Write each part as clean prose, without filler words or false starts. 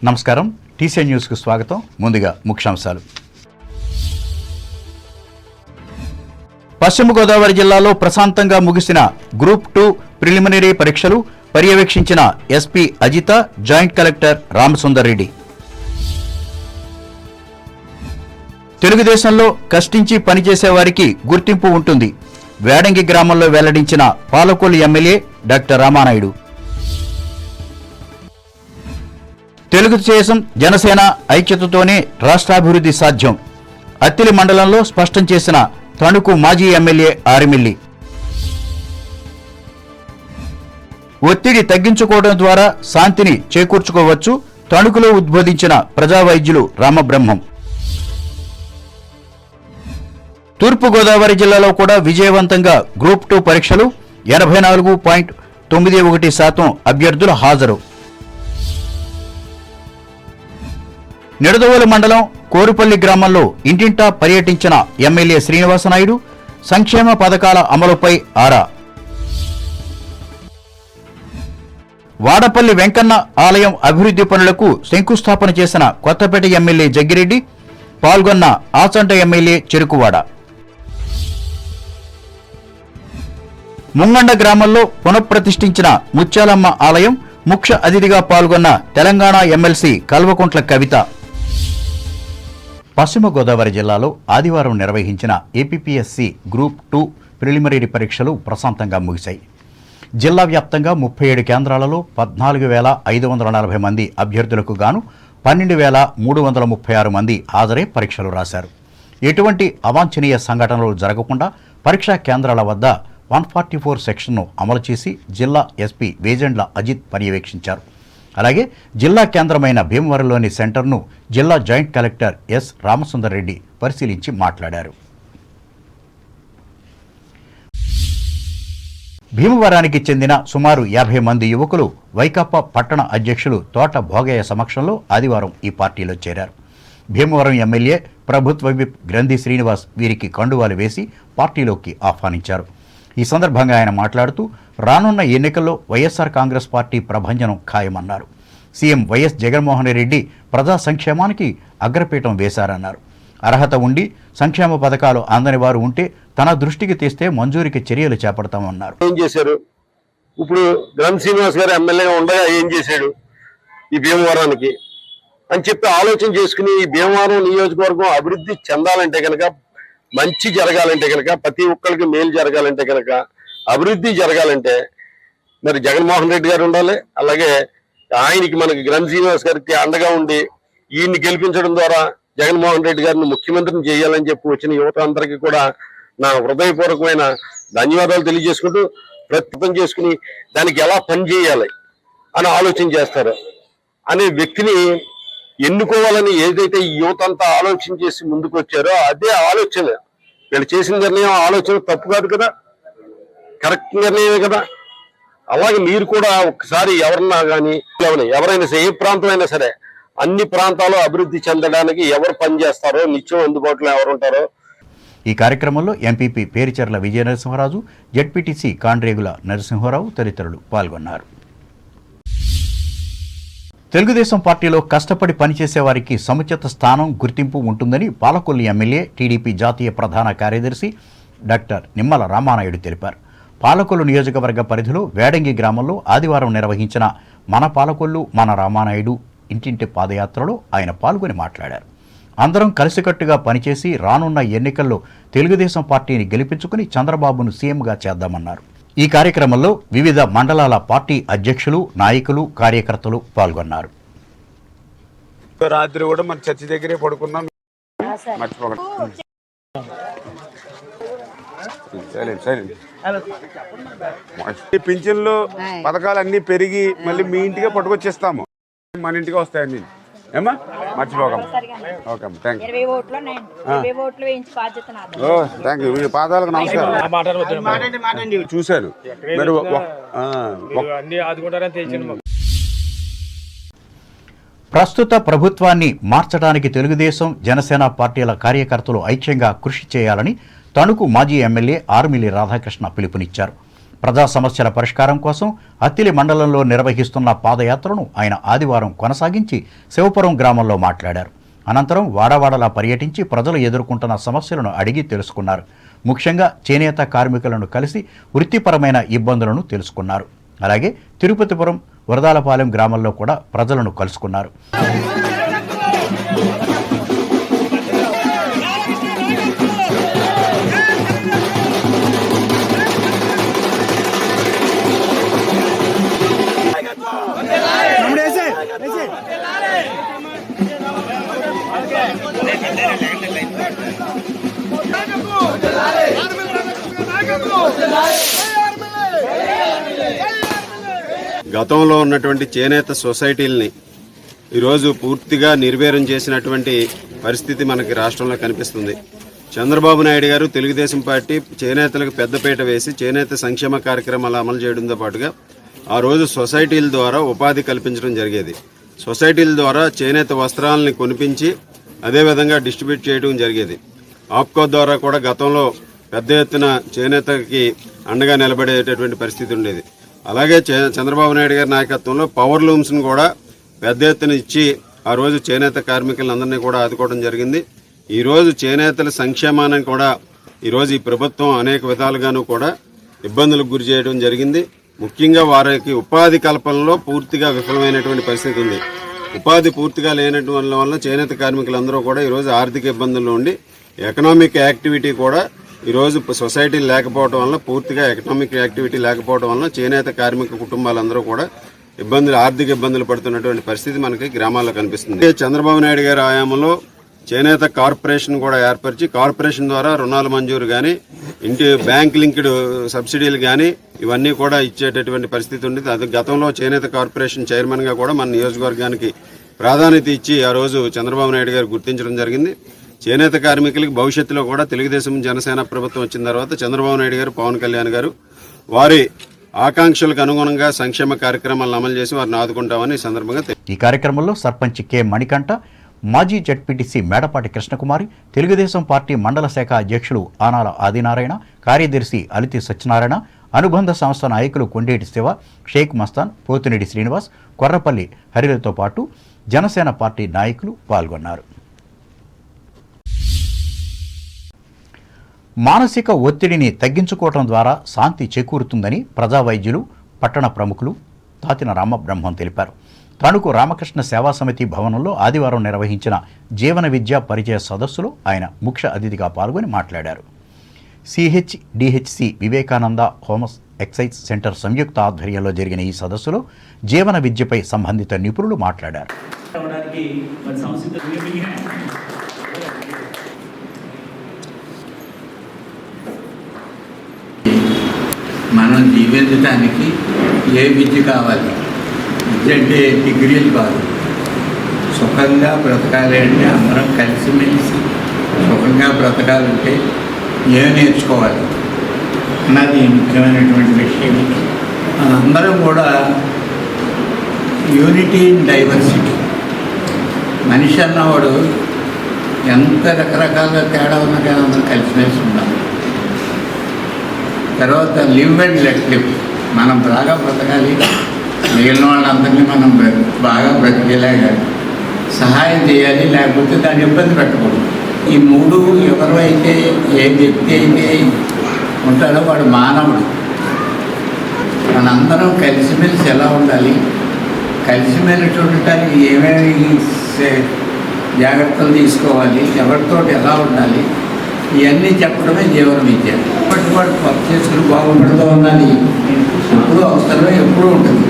నమస్కారం, టీసీ న్యూస్కు స్వాగతం. ముందుగా ముఖ్యాంశాలు. పశ్చిమ గోదావరి జిల్లాలో ప్రశాంతంగా ముగిసిన గ్రూప్ 2 ప్రిలిమినరీ పరీక్షలు పర్యవేక్షించిన SP Ajitha, joint collector Ramasundar Reddy. తెలుగుదేశంలో కష్టించి పనిచేసే వారికి గుర్తింపు ఉంటుంది. వేడంగి గ్రామంలో వెల్లడించిన పాలకొల్లు ఎమ్మెల్యే డాక్టర్ రామానాయుడు. తెలుగుదేశం జనసేన ఐక్యతతోనే రాష్ట్రాభివృద్ధి సాధ్యం. అత్తిలి మండలంలో స్పష్టం చేసిన తణుకు మాజీ ఎమ్మెల్యే ఆరిమిల్లి. ఒత్తిడి తగ్గించుకోవడం ద్వారా శాంతిని చేకూర్చుకోవచ్చు. తణుకులో ఉద్బోధించిన ప్రజా వైద్యులు రామబ్రహ్మం. తూర్పుగోదావరి జిల్లాలో కూడా విజయవంతంగా గ్రూప్ 2 పరీక్షలు 84.91% అభ్యర్థుల హాజరు. నిడదవోలు మండలం కోరుపల్లి గ్రామంలో ఇంటింటా పర్యటించిన ఎమ్మెల్యే శ్రీనివాసనాయుడు. సంక్షేమ పథకాల అమలుపై ఆరా. వాడపల్లి వెంకన్న ఆలయం అభివృద్ధి పనులకు శంకుస్థాపన చేసిన కొత్తపేట ఎమ్మెల్యే జగ్గిరెడ్డి. పాల్గొన్న ఆచంట ఎమ్మెల్యే చెరుకువాడ. ముంగండ గ్రామంలో పునఃప్రతిష్ఠించిన ముత్యాలమ్మ ఆలయం ముఖ్య అతిథిగా పాల్గొన్న తెలంగాణ ఎమ్మెల్సీ కల్వకుంట్ల కవిత. పశ్చిమ గోదావరి జిల్లాలో ఆదివారం నిర్వహించిన ఏపీపీఎస్సీ గ్రూప్ 2 ప్రిలిమినరీ పరీక్షలు ప్రశాంతంగా ముగిశాయి. జిల్లా వ్యాప్తంగా 37 కేంద్రాలలో 14,540 మంది అభ్యర్థులకు గాను 12,336 మంది హాజరై పరీక్షలు రాశారు. ఎటువంటి అవాంఛనీయ సంఘటనలు జరగకుండా పరీక్షా కేంద్రాల వద్ద 144 సెక్షన్ను అమలు చేసి జిల్లా ఎస్పీ వేజెండ్ల అజిత్ పర్యవేక్షించారు. అలాగే జిల్లా కేంద్రమైన భీమవరంలోని సెంటర్ను జిల్లా joint collector S Ramasundar Reddy పరిశీలించి మాట్లాడారు. భీమవరానికి చెందిన సుమారు 50 మంది యువకులు వైకాపా పట్టణ అధ్యక్షులు తోట భోగయ్య సమక్షంలో ఆదివారం ఈ పార్టీలో చేరారు. భీమవరం ఎమ్మెల్యే ప్రభుత్వ విప్ గ్రంథి శ్రీనివాస్ వీరికి కండువాలు వేసి పార్టీలోకి ఆహ్వానించారు. ఈ సందర్భంగా ఆయన మాట్లాడుతూ రానున్న ఎన్నికల్లో వైఎస్ఆర్ కాంగ్రెస్ పార్టీ ప్రభంజనం ఖాయమన్నారు. సీఎం వైఎస్ జగన్మోహన్ రెడ్డి ప్రజా సంక్షేమానికి అగ్రపీఠం వేశారన్నారు. అర్హత ఉండి సంక్షేమ పథకాలు అందని వారు ఉంటే తన దృష్టికి తెస్తే మంజూరికి చర్యలు చేపడతామన్నారు. ఏం చేశారు? ఇప్పుడు గ్రంథి శ్రీనివాస్ గారు ఎమ్మెల్యేగా ఉండగా ఏం చేశాడు ఈ భీమవరానికి అని చెప్పి ఆలోచన చేసుకుని ఈ భీమవరం నియోజకవర్గం అభివృద్ధి చెందాలంటే కనుక, మంచి జరగాలంటే కనుక, ప్రతి ఒక్కరికి మేలు జరగాలంటే కనుక, అభివృద్ధి జరగాలంటే మరి జగన్మోహన్ రెడ్డి గారు ఉండాలి. అలాగే ఆయనకి మనకి గ్రంథి శ్రీనివాస్ గారికి అండగా ఉండి ఈయన్ని గెలిపించడం ద్వారా జగన్మోహన్ రెడ్డి గారిని ముఖ్యమంత్రిని చేయాలని చెప్పి వచ్చిన యువత అందరికీ కూడా నా హృదయపూర్వకమైన ధన్యవాదాలు తెలియజేసుకుంటూ ప్రయత్నం చేసుకుని దానికి ఎలా పని చేయాలి అని ఆలోచన చేస్తారు అనే వ్యక్తిని ఎన్నుకోవాలని ఏదైతే ఈ యువత అంతా ఆలోచన చేసి ముందుకు వచ్చారో అదే ఆలోచన. వీళ్ళు చేసిన నిర్ణయం ఆలోచన తప్పు కాదు కదా, కరెక్ట్ నిర్ణయమే కదా. అలాగే మీరు కూడా ఒకసారి ఎవరన్నా కానీ ఎవరైనా సరే, ఏ ప్రాంతం అయినా సరే, అన్ని ప్రాంతాలు అభివృద్ధి చెందడానికి ఎవరు పనిచేస్తారో, నిత్యం అందుబాటులో ఎవరు ఉంటారో. ఈ కార్యక్రమంలో ఎంపీపీ పేరిచెర్ల విజయ నరసింహరాజు, జెడ్పీటీసీ కాండ్రేగుల నరసింహారావు తదితరులు పాల్గొన్నారు. తెలుగుదేశం పార్టీలో కష్టపడి పనిచేసే వారికి సముచిత స్థానం, గుర్తింపు ఉంటుందని పాలకొల్లు ఎమ్మెల్యే టీడీపీ జాతీయ ప్రధాన కార్యదర్శి డాక్టర్ నిమ్మల రామానాయుడు తెలిపారు. పాలకొల్లు నియోజకవర్గ పరిధిలో వేడంగి గ్రామంలో ఆదివారం నిర్వహించిన మన పాలకొల్లు మన రామానాయుడు ఇంటింటి పాదయాత్రలో ఆయన పాల్గొని మాట్లాడారు. అందరం కలిసికట్టుగా పనిచేసి రానున్న ఎన్నికల్లో తెలుగుదేశం పార్టీని గెలిపించుకుని చంద్రబాబును సీఎంగా చేద్దామన్నారు. ఈ కార్యక్రమంలో వివిధ మండలాల పార్టీ అధ్యక్షులు, నాయకులు, కార్యకర్తలు పాల్గొన్నారు. రాత్రి కూడా మన చర్చి దగ్గరే పడుకున్నాం. పింఛన్లు పథకాలు అన్ని పెరిగి మళ్ళీ మీ ఇంటికే పట్టుకొచ్చేస్తాము, మన ఇంటికి వస్తాయండి. ఏమా మర్చిపోకం. Okay, thank you. మీ పాదాలకు నమస్కారం. చూశాను మీరు. ప్రస్తుత ప్రభుత్వాన్ని మార్చడానికి తెలుగుదేశం, జనసేన పార్టీల కార్యకర్తలు ఐక్యంగా కృషి చేయాలని తణుకు మాజీ ఎమ్మెల్యే ఆర్మిల్లి రాధాకృష్ణ పిలుపునిచ్చారు. ప్రజా సమస్యల పరిష్కారం కోసం అత్తిలి మండలంలో నిర్వహిస్తున్న పాదయాత్రను ఆయన ఆదివారం కొనసాగించి శివపురం గ్రామంలో మాట్లాడారు. అనంతరం వాడవాడలా పర్యటించి ప్రజలు ఎదుర్కొంటున్న సమస్యలను అడిగి తెలుసుకున్నారు. ముఖ్యంగా చేనేత కార్మికులను కలిసి వృత్తిపరమైన ఇబ్బందులను తెలుసుకున్నారు. అలాగే తిరుపతిపురం వరదాలపాలెం గ్రామంలో కూడా ప్రజలను కలుసుకున్నారు. గతంలో ఉన్నటువంటి చేనేత సొసైటీల్ని ఈరోజు పూర్తిగా నిర్వీర్యం చేసినటువంటి పరిస్థితి మనకి రాష్ట్రంలో కనిపిస్తుంది. చంద్రబాబు నాయుడు గారు తెలుగుదేశం పార్టీ చేనేతలకు పెద్దపీట వేసి చేనేత సంక్షేమ కార్యక్రమాలు అమలు చేయడంతో పాటుగా ఆ రోజు సొసైటీల ద్వారా ఉపాధి కల్పించడం జరిగేది. సొసైటీల ద్వారా చేనేత వస్త్రాలని కొనిపించి అదేవిధంగా డిస్ట్రిబ్యూట్ చేయడం జరిగేది. ఆప్కో ద్వారా కూడా గతంలో పెద్ద ఎత్తున చేనేతకి అండగా నిలబడేటటువంటి పరిస్థితి ఉండేది. అలాగే చంద్రబాబు నాయుడు గారి నాయకత్వంలో పవర్ లూమ్స్ను కూడా పెద్ద ఎత్తున ఇచ్చి ఆ రోజు చేనేత కార్మికులందరినీ కూడా ఆదుకోవడం జరిగింది. ఈరోజు చేనేతల సంక్షేమాన్ని కూడా ఈరోజు ఈ ప్రభుత్వం అనేక విధాలుగాను కూడా ఇబ్బందులకు గురి చేయడం జరిగింది. ముఖ్యంగా వారికి ఉపాధి కల్పనలో పూర్తిగా విఫలమైనటువంటి పరిస్థితి ఉంది. ఉపాధి పూర్తిగా లేనటువంటి వల్ల చేనేత కార్మికులందరూ కూడా ఈరోజు ఆర్థిక ఇబ్బందుల్లో ఉండి ఎకనామిక్ యాక్టివిటీ కూడా ఈరోజు సొసైటీ లేకపోవడం వల్ల పూర్తిగా ఎకనామిక్ యాక్టివిటీ లేకపోవడం వల్ల చేనేత కార్మిక కుటుంబాలందరూ కూడా ఆర్థిక ఇబ్బందులు పడుతున్నటువంటి పరిస్థితి మనకి గ్రామాల్లో కనిపిస్తుంది. చంద్రబాబు నాయుడు గారి ఆయామంలో చేనేత కార్పొరేషన్ కూడా ఏర్పరిచి కార్పొరేషన్ ద్వారా రుణాల మంజూరు కానీ ఇంటి బ్యాంక్ లింక్డ్ సబ్సిడీలు కానీ ఇవన్నీ కూడా ఇచ్చేటటువంటి పరిస్థితి ఉండేది. అది గతంలో చేనేత కార్పొరేషన్ చైర్మన్గా కూడా మన నియోజకవర్గానికి ప్రాధాన్యత ఇచ్చి ఆ రోజు చంద్రబాబు నాయుడు గారు గుర్తించడం జరిగింది. చేనేత కార్మికులకి భవిష్యత్తులో కూడా తెలుగుదేశం జనసేన ప్రభుత్వం వచ్చిన తర్వాత చంద్రబాబు నాయుడు గారు పవన్ కళ్యాణ్ గారు వారి ఆకాంక్షలకు అనుగుణంగా సంక్షేమ కార్యక్రమాలను అమలు చేసి వారిని ఆదుకుంటామని ఈ సందర్భంగా ఈ కార్యక్రమంలో సర్పంచ్ కె మణికంఠ, మాజీ జడ్పీటీసీ మేడపాటి కృష్ణకుమారి, తెలుగుదేశం పార్టీ మండల శాఖ అధ్యక్షులు ఆనాల ఆదినారాయణ, కార్యదర్శి అలితి సత్యనారాయణ, అనుబంధ సంస్థ నాయకులు కొండేటి శివ, షేక్ మస్తాన్, పోతిరెడ్డి శ్రీనివాస్, కొర్రపల్లి హరిలతో పాటు జనసేన పార్టీ నాయకులు పాల్గొన్నారు. మానసిక ఒత్తిడిని తగ్గించుకోవడం ద్వారా శాంతి చేకూరుతుందని ప్రజా వైద్యులు, పట్టణ ప్రముఖులు తాతిన రామబ్రహ్మం తెలిపారు. తణుకు రామకృష్ణ సేవా సమితి భవనంలో ఆదివారం నిర్వహించిన జీవన విద్య పరిచయ సదస్సులో ఆయన ముఖ్య అతిథిగా పాల్గొని మాట్లాడారు. సిహెచ్డిహెచ్సి వివేకానంద హోమ్ ఎక్సైజ్ సెంటర్ సంయుక్త ఆధ్వర్యంలో జరిగిన ఈ సదస్సులో జీవన విద్యపై సంబంధిత నిపుణులు మాట్లాడారు. మనం జీవించడానికి ఏ విద్య కావాలి? విద్య అంటే డిగ్రీలు కాదు. సుఖంగా బ్రతకాలి అంటే అందరం కలిసిమెలిసి సుఖంగా బ్రతకాలంటే ఏం నేర్చుకోవాలి అన్నది ముఖ్యమైనటువంటి విషయం. మనందరం కూడా యూనిటీ ఇన్ డైవర్సిటీ. మనిషి అన్నవాడు ఎంత రకరకాల తేడా ఉన్నా కానీ అందరం కలిసిమెలిసి ఉండాలి. తర్వాత లివ్ అండ్ లెట్ లివ్. మనం బాగా బ్రతకాలి, మిగిలిన వాళ్ళందరినీ మనం బాగా బ్రతికేలాగా సహాయం చేయాలి, లేకపోతే దాన్ని ఇబ్బంది పెట్టకూడదు. ఈ మూడు ఎవరు అయితే ఏ వ్యక్తి అయితే ఉంటాడో వాడు మానవుడు. మనందరం కలిసిమెలిసి ఎలా ఉండాలి, కలిసిమెలిసి ఉండటానికి ఏమేమి జాగ్రత్తలు తీసుకోవాలి, ఎవరితో ఎలా ఉండాలి, ఇవన్నీ చెప్పడమే జీవన విద్య. పట్టుబడి పని చేసుకుని బాగుపడుతూ ఉన్నది ఎప్పుడూ అవసరం, ఎప్పుడూ ఉంటుంది.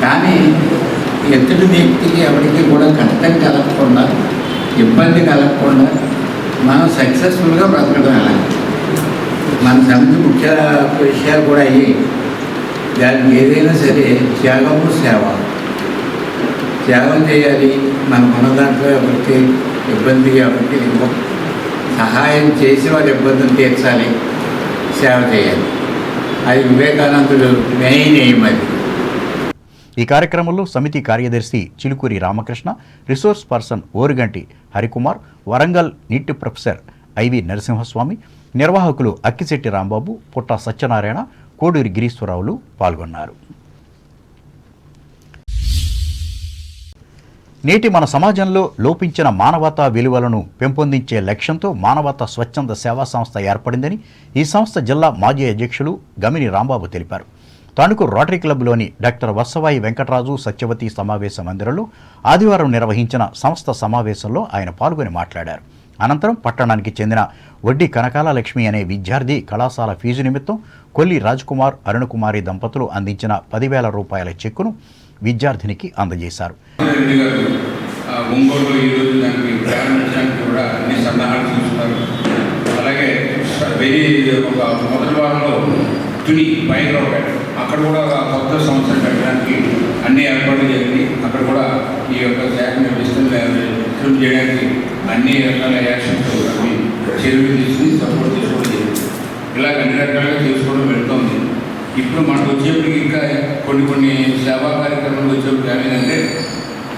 కానీ ఎదుటి వ్యక్తికి ఎవరికి కూడా కష్టం కలగకుండా, ఇబ్బంది కలగకుండా మనం సక్సెస్ఫుల్గా బ్రతకడం ఎలా. మన సమితి ముఖ్య విషయాలు కూడా అయ్యి దానికి ఏదైనా సరే త్యాగము సేవ. త్యాగం చేయాలి, మనకున్న దాంట్లో ఎవరికి ఇబ్బంది ఎవరికి సహాయం చేసి వారి ఇబ్బందులు తీర్చాలి, సేవ చేయాలి. అది వివేకానందుడు మెయిన్ ఎయిమ్. అది ఈ కార్యక్రమంలో సమితి కార్యదర్శి Chilukuri Ramakrishna, resource person Oruganti Harikumar, Warangal NIT professor I V Narasimhaswamy, నిర్వాహకులు అక్కిశెట్టి రాంబాబు, పుట్ట సత్యనారాయణ, కోడూరి గిరీశ్వరరావులు పాల్గొన్నారు. నేటి మన సమాజంలో లోపించిన మానవతా విలువలను పెంపొందించే లక్ష్యంతో మానవతా స్వచ్ఛంద సేవా సంస్థ ఏర్పడిందని ఈ సంస్థ జిల్లా మాజీ అధ్యక్షులు గమిని రాంబాబు తెలిపారు. తణుకు రోటరీ క్లబ్లోని డాక్టర్ వత్సవాయి వెంకటరాజు సత్యవతి సమావేశ మందిరంలో ఆదివారం నిర్వహించిన సంస్థ సమావేశంలో ఆయన పాల్గొని మాట్లాడారు. అనంతరం పట్టణానికి చెందిన వడ్డీ కనకాల లక్ష్మి అనే విద్యార్థి కళాశాల ఫీజు నిమిత్తం కొల్లి రాజ్కుమార్ అరుణకుమారి దంపతులు అందించిన 10,000 రూపాయల చెక్కును విద్యార్థినికి అందజేశారు. ఒంగోలు ఈరోజు దానికి ప్రారంభించడానికి కూడా అన్ని సన్నాహాలు చూస్తున్నారు. అలాగే ఒక మొదటి వారంలో తుని బైక్రోపేట అక్కడ కూడా కొత్త సంవత్సరం పెట్టడానికి అన్ని ఏర్పాట్లు జరిగింది. అక్కడ కూడా ఈ యొక్క శాఖను విస్తృతం చేయడానికి అన్ని రకాల యాక్షన్స్ అవి చర్యలు తీసుకుని సపోర్ట్ చేసుకోవడం జరిగింది. ఇలాగ అన్ని రకాలుగా చేసుకోవడం వెళ్తుంది. ఇప్పుడు మనకు వచ్చేప్పటికి ఇంకా కొన్ని సేవా కార్యక్రమాలు వచ్చేప్పటికి ఏమైందంటే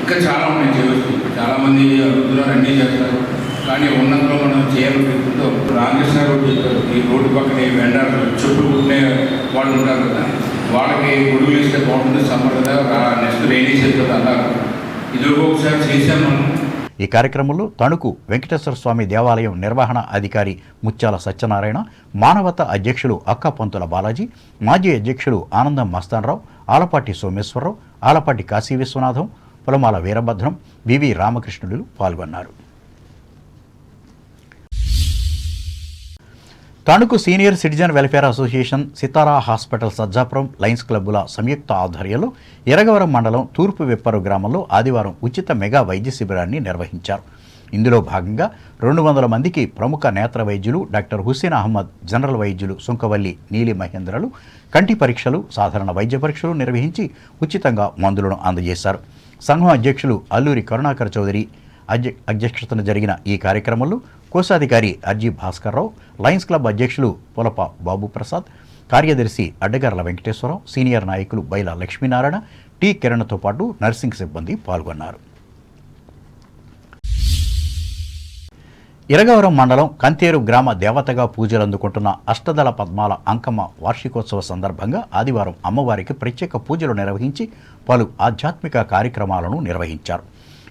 ఇంకా చాలా ఉన్నాయి చేయవచ్చు. చాలామంది అడుగుతున్నారు, అన్నీ చేస్తారు. కానీ ఉన్నందులో మనం చేయాలనుకుంటూ రామకృష్ణ గారు చెప్పారు, ఈ రోడ్డు పక్కన వెండారు చెప్పులు కుట్టిన వాళ్ళు ఉంటారు కదా, వాళ్ళకి గొడుగులు ఇస్తే బాగుంటుంది, సమ్మర్ కదా, నెక్స్ట్ రైనీ సీజన్ కదా అన్నారు. ఇది ఒకసారి చేశాను. ఈ కార్యక్రమంలో తణుకు వెంకటేశ్వర స్వామి దేవాలయం నిర్వహణ అధికారి ముత్యాల సత్యనారాయణ, మానవతా అధ్యక్షులు అక్క పంతుల బాలాజీ, మాజీ అధ్యక్షులు ఆనందం మస్తానరావు, ఆలపాటి సోమేశ్వరరావు, ఆలపాటి కాశీ విశ్వనాథం, పులమాల వీరభద్రం, వివి రామకృష్ణుడు పాల్గొన్నారు. Tanuku senior citizen welfare association, Sitara hospital Sajjapuram, lions క్లబ్బుల సంయుక్త ఆధ్వర్యంలో ఎరగవరం మండలం తూర్పు విప్పరు గ్రామంలో ఆదివారం ఉచిత మెగా వైద్య శిబిరాన్ని నిర్వహించారు. ఇందులో భాగంగా 200 మందికి ప్రముఖ నేత్ర వైద్యులు డాక్టర్ హుస్సేన్ అహ్మద్, జనరల్ వైద్యులు సుంకవల్లి నీలి మహేంద్రలు కంటి పరీక్షలు, సాధారణ వైద్య పరీక్షలు నిర్వహించి ఉచితంగా మందులను అందజేశారు. సంఘం అధ్యక్షులు అల్లూరి కరుణాకర్ చౌదరి అధ్యక్షతన జరిగిన ఈ కార్యక్రమంలో కోశాధికారి అర్జీ భాస్కర్రావు, లయన్స్ క్లబ్ అధ్యక్షులు పొలప బాబుప్రసాద్, కార్యదర్శి అడ్డగర్ల వెంకటేశ్వరరావు, సీనియర్ నాయకులు బైల లక్ష్మీనారాయణ, టి కిరణ్తో పాటు నర్సింగ్ సిబ్బంది పాల్గొన్నారు. ఇరగవరం మండలం కంతేరు గ్రామ దేవతగా పూజలందుకుంటున్న అష్టదళ పద్మాల అంకమ్మ వార్షికోత్సవ సందర్భంగా ఆదివారం అమ్మవారికి ప్రత్యేక పూజలు నిర్వహించి పలు ఆధ్యాత్మిక కార్యక్రమాలను నిర్వహించారు.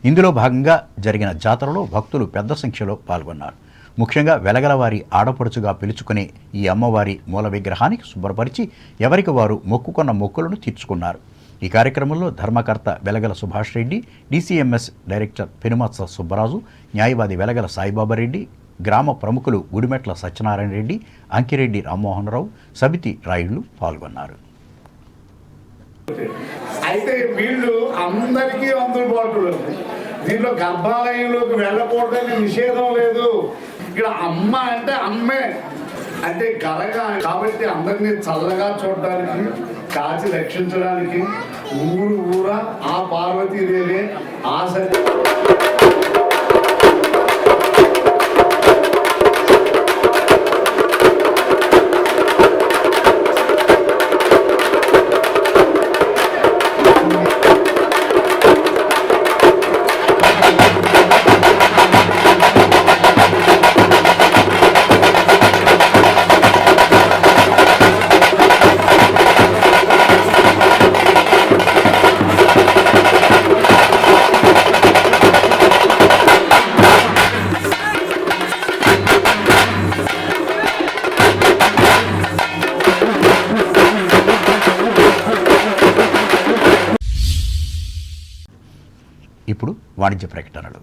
ఇందులో భాగంగా జరిగిన జాతరలో భక్తులు పెద్ద సంఖ్యలో పాల్గొన్నారు. ముఖ్యంగా వెలగలవారి ఆడపడుచుగా పిలుచుకునే ఈ అమ్మవారి మూల విగ్రహానికి శుభ్రపరిచి ఎవరికి వారు మొక్కుకున్న మొక్కులను తీర్చుకున్నారు. ఈ కార్యక్రమంలో ధర్మకర్త వెలగల సుభాష్ రెడ్డి, DCMS డైరెక్టర్ పెనుమత్స సుబ్బరాజు, న్యాయవాది వెలగల సాయిబాబారెడ్డి, గ్రామ ప్రముఖులు గుడిమెట్ల సత్యనారాయణ రెడ్డి, అంకిరెడ్డి రామ్మోహన్ రావు, సబితి రాయుళ్లు పాల్గొన్నారు. అయితే వీళ్ళు అందరికీ అందుబాటులో, దీంట్లో గర్భాలయంలోకి వెళ్ళకూడదని నిషేధం లేదు. ఇక్కడ అమ్మ అంటే అమ్మే అంటే కలగా, కాబట్టి అందరినీ చల్లగా చూడడానికి, కాచి రక్షించడానికి ఊరా ఆ పార్వతీదేవి ఆసక్తి. ఇప్పుడు వాణిజ్య ప్రకటనలు.